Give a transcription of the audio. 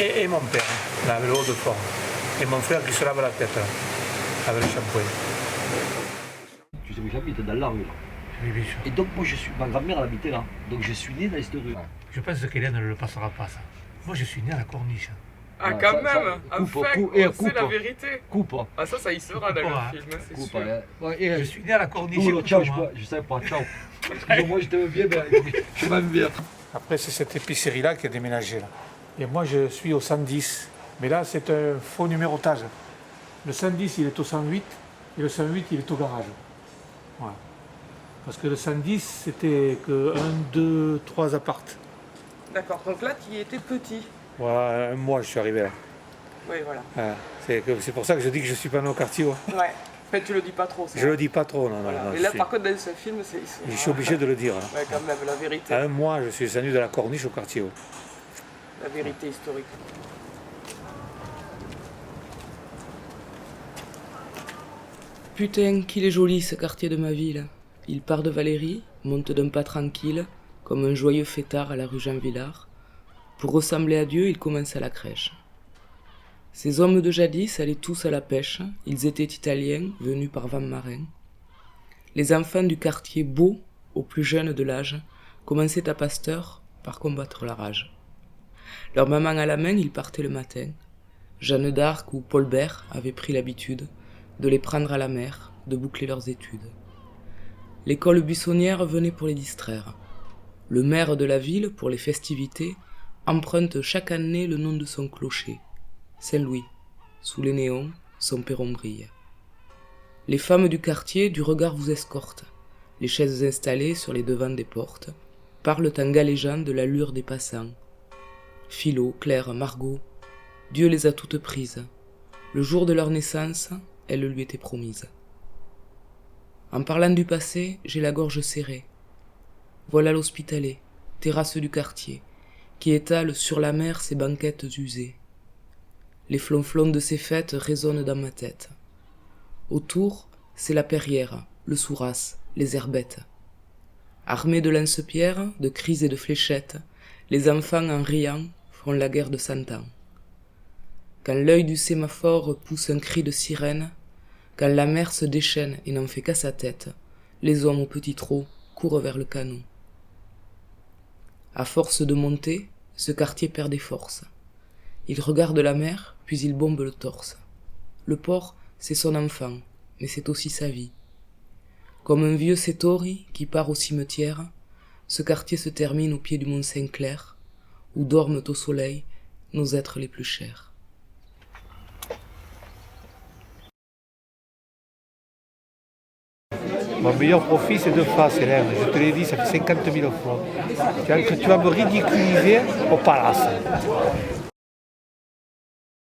Et mon père, là, avec le haut de forme. Et mon frère qui se lave la tête, là, avec le shampoing. Tu sais où j'habite, dans la rue. Oui, bien sûr. Et donc moi ma grand-mère elle habitait là. Donc je suis né dans cette rue. Je pense qu'Hélène ne le passera pas, ça. Moi, je suis né à la Corniche. Ah, Ouais, quand ça- même. coupe, Enfin, coupe, et on sait coupe. la vérité. Coupe. Ah, ça y sera dans Coupe, le film, c'est Coupe. sûr. Ouais, Je suis né à la Corniche. ciao, écoute-moi. je savais pas, ciao. Excusez-moi, je t'aime bien, mais je m'aime bien. Après, c'est cette épicerie-là qui a déménagé, là. Et moi, je suis au 110. Mais là, c'est un faux numérotage. Le 110, il est au 108, et le 108, il est au garage. Voilà. Parce que le 110, c'était que 1, 2, 3 appartes. D'accord, donc là, tu y étais petit. Voilà, un mois, je suis arrivé là. Oui, voilà. Voilà. C'est pour ça que je dis que je suis pas né au quartier. Ouais. Ouais. En fait, tu le dis pas trop. Je le dis pas trop, non. Voilà. non, Et là, par contre, dans ce film, je suis obligé de le dire. Hein. Ouais, quand même, la vérité. À un mois, je suis descendu de la Corniche au quartier. Ouais. La vérité historique. Putain, qu'il est joli ce quartier de ma ville. Il part de Valérie, monte d'un pas tranquille, comme un joyeux fêtard à la rue Jean Villard. Pour ressembler à Dieu, il commence à la crèche. Ces hommes de jadis allaient tous à la pêche, ils étaient italiens, venus par vent marin. Les enfants du quartier beau, aux plus jeunes de l'âge, commençaient à Pasteur par combattre la rage. Leur maman à la main, ils partaient le matin. Jeanne d'Arc ou Paul Bert avaient pris l'habitude de les prendre à la mer, de boucler leurs études. L'école buissonnière venait pour les distraire. Le maire de la ville, pour les festivités, emprunte chaque année le nom de son clocher, Saint-Louis. Sous les néons, son perron brille. Les femmes du quartier du regard vous escortent. Les chaises installées sur les devants des portes parlent en galéjant de l'allure des passants. Philo, Claire, Margot, Dieu les a toutes prises. Le jour de leur naissance, elles lui étaient promises. En parlant du passé, j'ai la gorge serrée. Voilà l'Hospitalet, terrasse du quartier, qui étale sur la mer ses banquettes usées. Les flonflons de ses fêtes résonnent dans ma tête. Autour, c'est la Perrière, le Souras, les herbettes. Armés de lance-pierres, de cris et de fléchettes, les enfants en riant font la guerre de 100 ans. Quand l'œil du sémaphore pousse un cri de sirène, quand la mer se déchaîne et n'en fait qu'à sa tête, les hommes au petit trot courent vers le canot. À force de monter, ce quartier perd des forces. Il regarde la mer, puis il bombe le torse. Le port, c'est son enfant, mais c'est aussi sa vie. Comme un vieux Sétori qui part au cimetière, ce quartier se termine au pied du mont Saint-Clair, où dorment au soleil nos êtres les plus chers. Mon meilleur profit, c'est de face, Hélène. Je te l'ai dit, ça fait 50 000 fois. Tu vas me ridiculiser au palace.